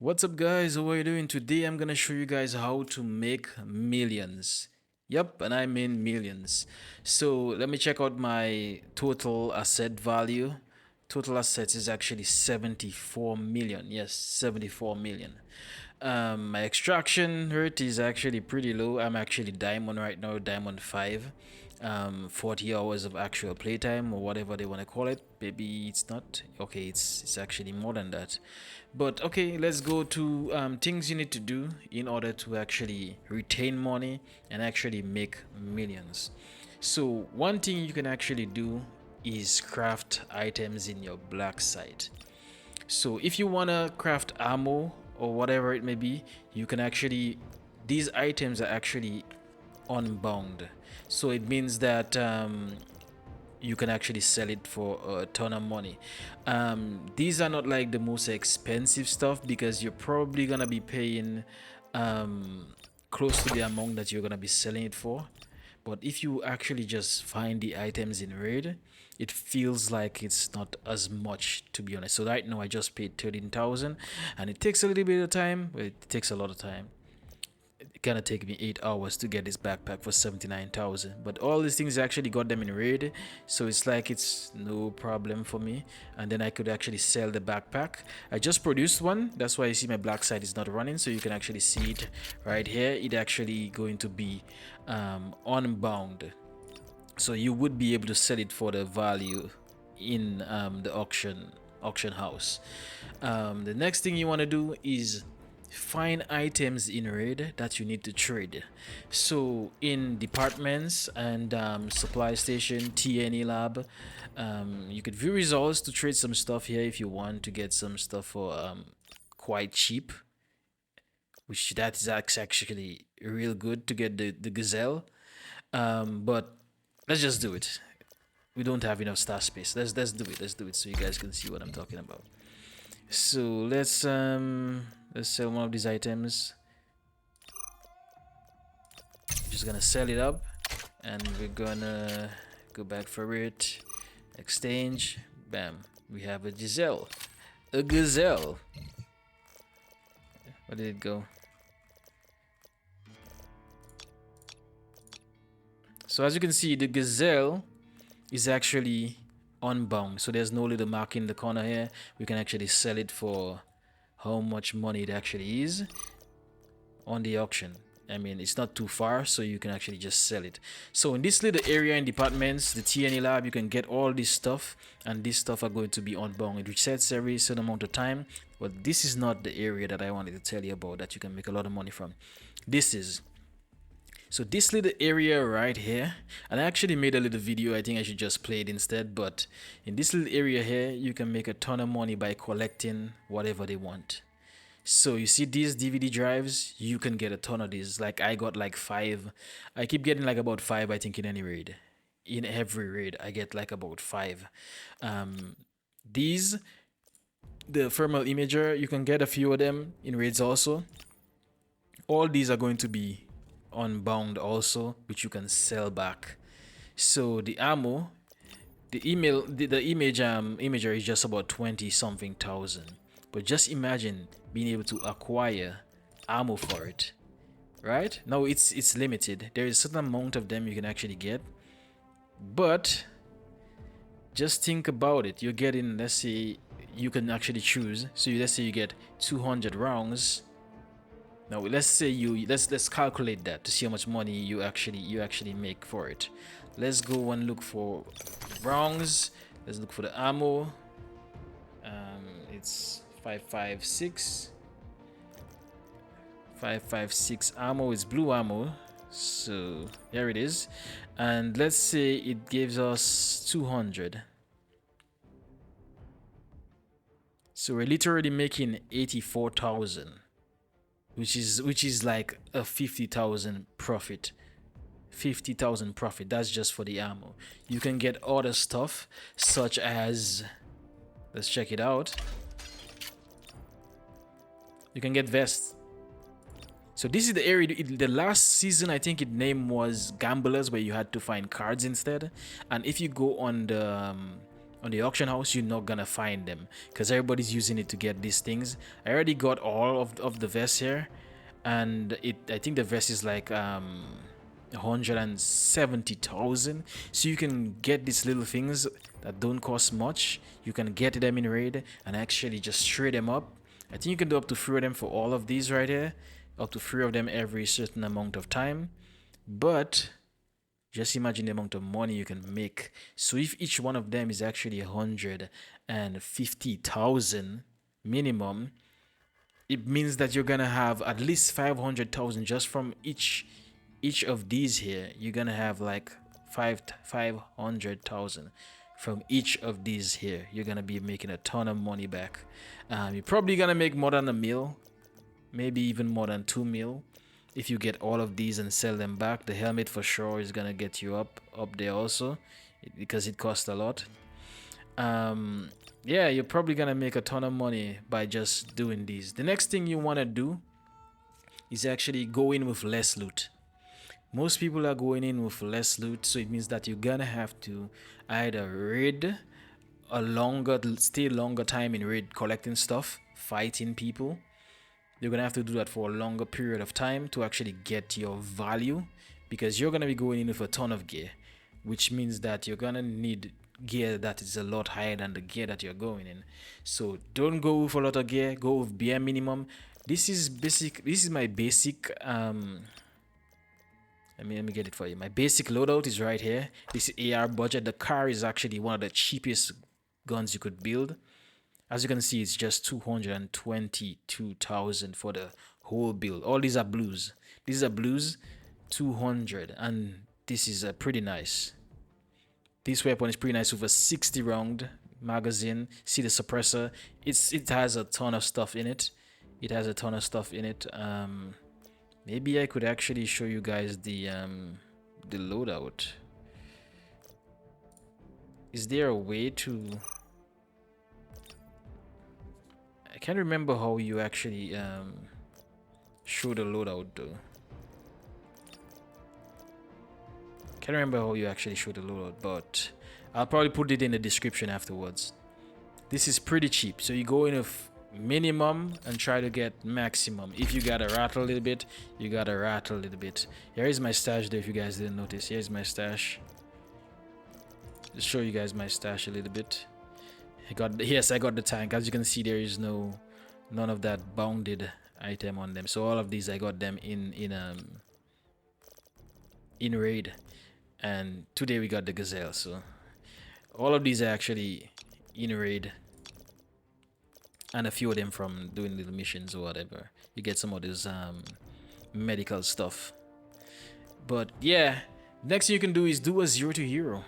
What's up guys, how are you doing? Today I'm gonna show you guys how to make millions. Yep, and I mean millions. So let me check out my total asset value. Total assets is actually 74 million. Yes, 74 million. My extraction rate is actually pretty low. I'm actually diamond right now, diamond 5. 40 hours of actual playtime or whatever they want to call it. Maybe it's not okay, it's actually more than that. But okay, let's go to things you need to do in order to actually retain money and actually make millions. So one thing you can actually do is craft items in your black site. So if you want to craft ammo or whatever it may be, you can actually, these items are actually unbound. So it means that you can actually sell it for a ton of money. These are not like the most expensive stuff because you're probably gonna be paying close to the amount that you're gonna be selling it for. But if you actually just find the items in raid, it feels like it's not as much, to be honest. So right now I just paid 13,000 and it takes a little bit of time, but it takes a lot of time. It gonna take me 8 hours to get this backpack for 79,000, but all these things actually got them in raid, so it's like it's no problem for me. And then I could actually sell the backpack. I just produced one, that's why you see my black site is not running, so you can actually see it right here. It actually going to be unbound, so you would be able to sell it for the value in the auction house. The next thing you want to do is find items in raid that you need to trade. So in departments and supply station, TNE lab, you could view results to trade some stuff here if you want to get some stuff for quite cheap, which that is actually real good to get the gazelle. But let's just do it. We don't have enough star space. Let's do it. Let's do it so you guys can see what I'm talking about. So let's sell one of these items. Just gonna sell it up and we're gonna go back for it. Exchange. Bam. We have a gazelle. A gazelle. Where did it go? So as you can see, the gazelle is actually unbound, so there's no little mark in the corner here. We can actually sell it for how much money it actually is on the auction. I mean, it's not too far, so you can actually just sell it. So in this little area in departments, the TNE lab, you can get all this stuff, and this stuff are going to be unbound. It resets every certain amount of time, but this is not the area that I wanted to tell you about that you can make a lot of money from. This is, so this little area right here, and I actually made a little video, I think I should just play it instead, but in this little area here, you can make a ton of money by collecting whatever they want. So you see these DVD drives, you can get a ton of these. Like I got like 5. I keep getting like about 5, I think, in any raid. In every raid, I get like about 5. These, the thermal imager, you can get a few of them in raids also. All these are going to be unbound also, which you can sell back. So the ammo, the image imager is just about 20 something thousand. But just imagine being able to acquire ammo for it, right? Now it's limited. There is a certain amount of them you can actually get, but just think about it. You're getting, let's say you can actually choose. So let's say you get 200 rounds. Now let's say let's calculate that to see how much money you actually make for it. Let's go and look for rounds. Let's look for the ammo. It's 556. 556 ammo is blue ammo. So here it is. And let's say it gives us 200. So we're literally making 84,000, which is like a 50,000 profit. 50,000 profit. That's just for the ammo. You can get other stuff such as, let's check it out. You can get vests. So this is the area. The last season, I think its name was Gamblers, where you had to find cards instead. And if you go on on the auction house, you're not gonna find them because everybody's using it to get these things. I already got all of the vests here, and I think the vest is like 170,000. So you can get these little things that don't cost much. You can get them in raid and actually just trade them up. I think you can do up to 3 of them for all of these right here, up to 3 of them every certain amount of time. But just imagine the amount of money you can make. So if each one of them is actually 150,000 minimum, it means that you're gonna have at least 500,000 just from each of these here. You're gonna have like 500,000 from each of these here. You're gonna be making a ton of money back. You're probably gonna make more than a mil, maybe even more than 2 mil if you get all of these and sell them back. The helmet for sure is gonna get you up there also, because it costs a lot. Yeah, you're probably gonna make a ton of money by just doing these. The next thing you want to do is actually go in with less loot. Most people are going in with less loot, so it means that you're gonna have to either raid stay longer time in raid collecting stuff, fighting people. You're gonna have to do that for a longer period of time to actually get your value, because you're gonna be going in with a ton of gear, which means that you're gonna need gear that is a lot higher than the gear that you're going in. So don't go with a lot of gear, go with bare minimum. This is my basic let me get it for you. My basic loadout is right here. This is AR budget. The car is actually one of the cheapest guns you could build. As you can see, it's just 222,000 for the whole build. All these are blues. These are blues, 200, and this is pretty nice. This weapon is pretty nice with a 60 round magazine. See the suppressor? It has a ton of stuff in it. It has a ton of stuff in it. Maybe I could actually show you guys the loadout. Is there a way to? I can't remember how you actually show the loadout though. Can't remember how you actually show the loadout, but I'll probably put it in the description afterwards. This is pretty cheap, so you go in with minimum and try to get maximum. If you gotta rattle a little bit, you gotta rattle a little bit. Here is my stash there, if you guys didn't notice. Here's my stash. Just show you guys my stash a little bit. I got the tank. As you can see, there is none of that bounded item on them. So all of these I got them in raid, and today we got the gazelle. So all of these are actually in raid, and a few of them from doing little missions or whatever. You get some of this medical stuff. But yeah, next thing you can do is do a 0 to hero.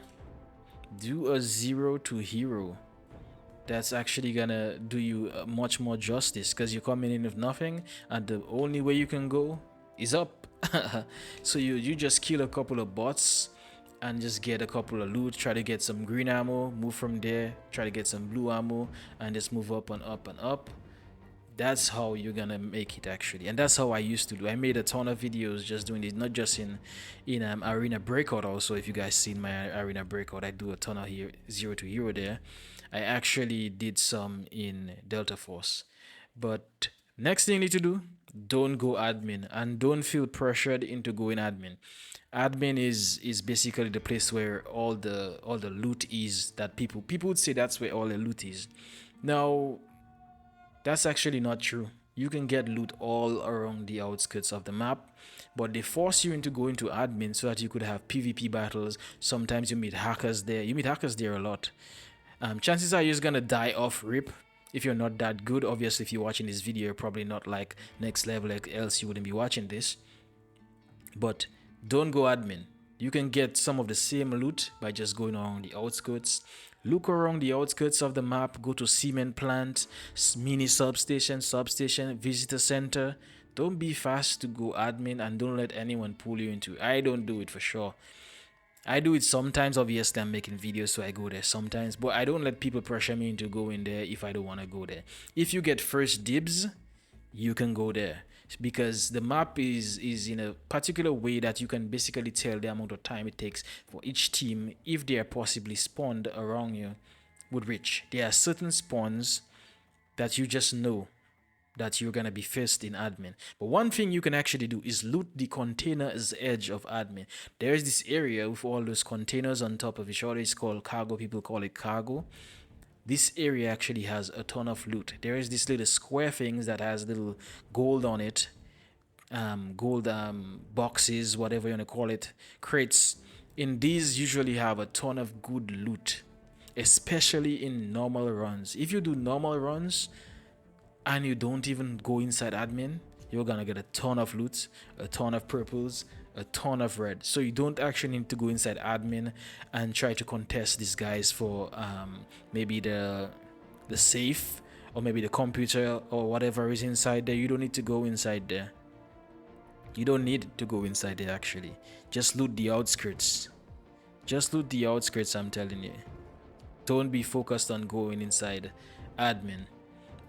Do a 0 to hero. That's actually gonna do you much more justice, because you're coming in with nothing, and the only way you can go is up. So you just kill a couple of bots and just get a couple of loot, try to get some green ammo, move from there, try to get some blue ammo, and just move up and up and up. That's how you're gonna make it actually, and that's how I used to do. I made a ton of videos just doing this, not just in arena breakout. Also, if you guys seen my arena breakout, I do a ton of 0 to hero there. I actually did some in Delta Force. But next thing you need to do, don't go admin, and don't feel pressured into going admin. Admin is basically the place where all the loot is, that people would say that's where all the loot is. Now that's actually not true. You can get loot all around the outskirts of the map, but they force you into going to admin so that you could have PvP battles. Sometimes you meet hackers there. You meet hackers there a lot. Chances are you're just gonna die off rip if you're not that good. Obviously, if you're watching this video, you're probably not like next level, like else you wouldn't be watching this. But don't go admin. You can get some of the same loot by just going around the outskirts. Look around the outskirts of the map. Go to cement plant, mini substation, visitor center. Don't be fast to go admin, and don't let anyone pull you into it. I don't do it for sure. I do it sometimes. Obviously, I'm making videos, so I go there sometimes, but I don't let people pressure me into going there if I don't want to go there. If you get first dibs, you can go there, because the map is in a particular way that you can basically tell the amount of time it takes for each team, if they are possibly spawned around you, would reach. There are certain spawns that you just know that you're gonna be first in admin. But one thing you can actually do is loot the container's edge of admin. There is this area with all those containers on top of each other. It's called cargo. People call it cargo. This area actually has a ton of loot. There is this little square things that has little gold on it, gold boxes, whatever you want to call it, crates. In these usually have a ton of good loot, especially in normal runs. If you do normal runs and you don't even go inside admin, you're gonna get a ton of loot, a ton of purples, a ton of red. So you don't actually need to go inside admin and try to contest these guys for maybe the safe or maybe the computer or whatever is inside there. You don't need to go inside there. You don't need to go inside there actually. Just loot the outskirts. Just loot the outskirts, I'm telling you. Don't be focused on going inside admin.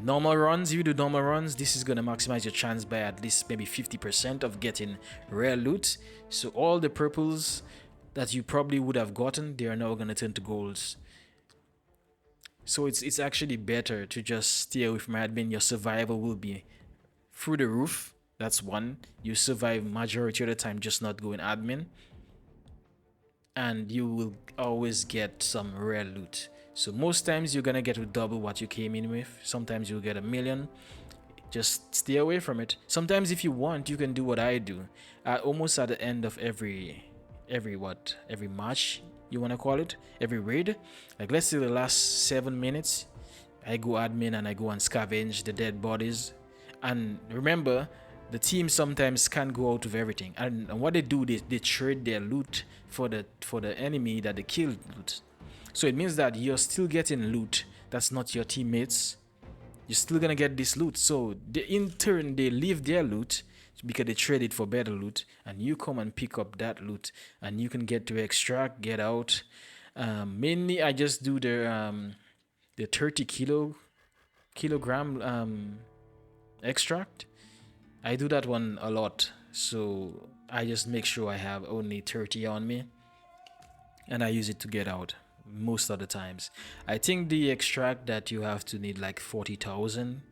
Normal runs, if you do normal runs, this is going to maximize your chance by at least maybe 50% of getting rare loot. So all the purples that you probably would have gotten, they are now going to turn to golds. So it's actually better to just stay away from admin. Your survival will be through the roof. That's one. You survive majority of the time just not going admin. And you will always get some rare loot. So most times you're gonna get double what you came in with. Sometimes you'll get 1,000,000. Just stay away from it. Sometimes if you want, you can do what I do. Almost at the end of every match, you wanna call it, every raid. Like let's say the last 7 minutes, I go admin and I go and scavenge the dead bodies. And remember, the team sometimes can't go out of everything. And what they do, they trade their loot for the enemy that they killed loot. So it means that you're still getting loot that's not your teammates. You're still gonna get this loot. So in turn, they leave their loot because they trade it for better loot, and you come and pick up that loot, and you can get to extract, get out. Mainly, I just do the 30 kilogram extract. I do that one a lot, so I just make sure I have only 30 on me, and I use it to get out most of the times. I think the extract that you have to need like 40,000,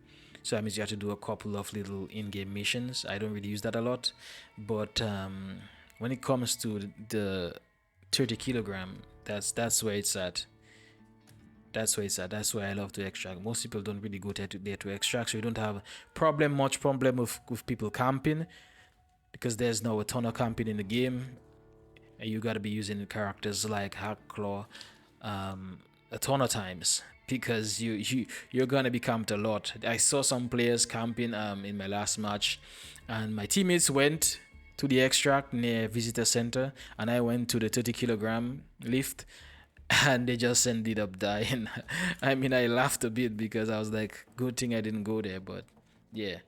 so that means you have to do a couple of little in-game missions. I don't really use that a lot, but when it comes to the 30 kilogram, that's where it's at. That's where it's at. That's where I love to extract. Most people don't really go there to extract, so you don't have much problem with people camping, because there's now a ton of camping in the game, and you gotta be using characters like Hackclaw a ton of times, because you're gonna be camped a lot. I saw some players camping in my last match, and my teammates went to the extract near visitor center, and I went to the 30 kilogram lift, and they just ended up dying. I mean, I laughed a bit because I was like, good thing I didn't go there. But yeah,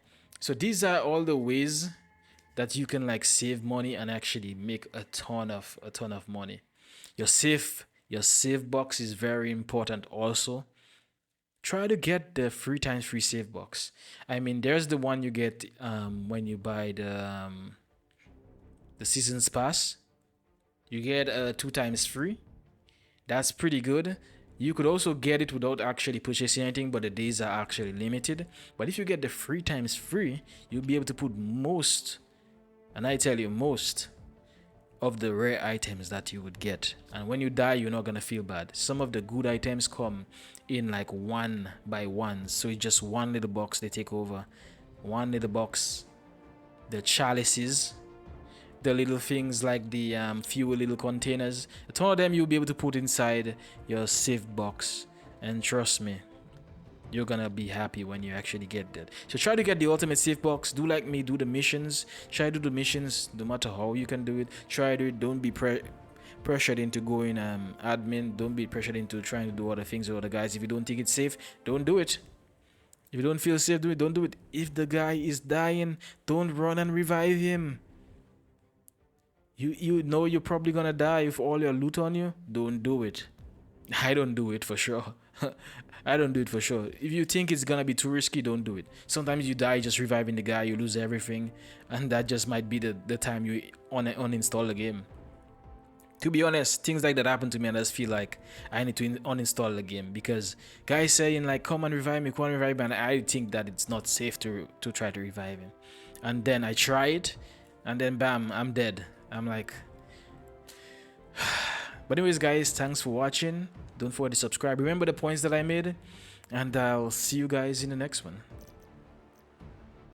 so these are all the ways that you can like save money and actually make a ton of money. Your save box is very important also. Try to get the 3x free save box. I mean, there's the one you get when you buy the season's pass. You get 2x free. That's pretty good. You could also get it without actually purchasing anything, but the days are actually limited. But if you get the 3x free, you'll be able to put most, and I tell you, most of the rare items that you would get. And when you die, you're not gonna feel bad. Some of the good items come in like 1 by 1, so it's just one little box they take over. One little box. The chalices, the little things like the few little containers, a ton of them you'll be able to put inside your save box, and trust me, you're gonna be happy when you actually get that. So try to get the ultimate save box. Do like me, do the missions. Try to do the missions no matter how you can do it. Try to do it. Don't be pressured into going admin. Don't be pressured into trying to do other things with other guys. If you don't think it's safe, don't do it. If you don't feel safe, don't do it. If the guy is dying, don't run and revive him. You know you're probably gonna die with all your loot on you. Don't do it. I don't do it for sure. I don't do it for sure. If you think it's gonna be too risky, don't do it. Sometimes you die just reviving the guy, you lose everything, and that just might be the time you uninstall the game. To be honest, things like that happen to me, and I just feel like I need to uninstall the game because guys saying like, "Come and revive me, come and revive me," and I think that it's not safe to try to revive him. And then I try it, and then bam, I'm dead. I'm like, but anyways, guys, thanks for watching. Don't forget to subscribe. Remember the points that I made, and I'll see you guys in the next one.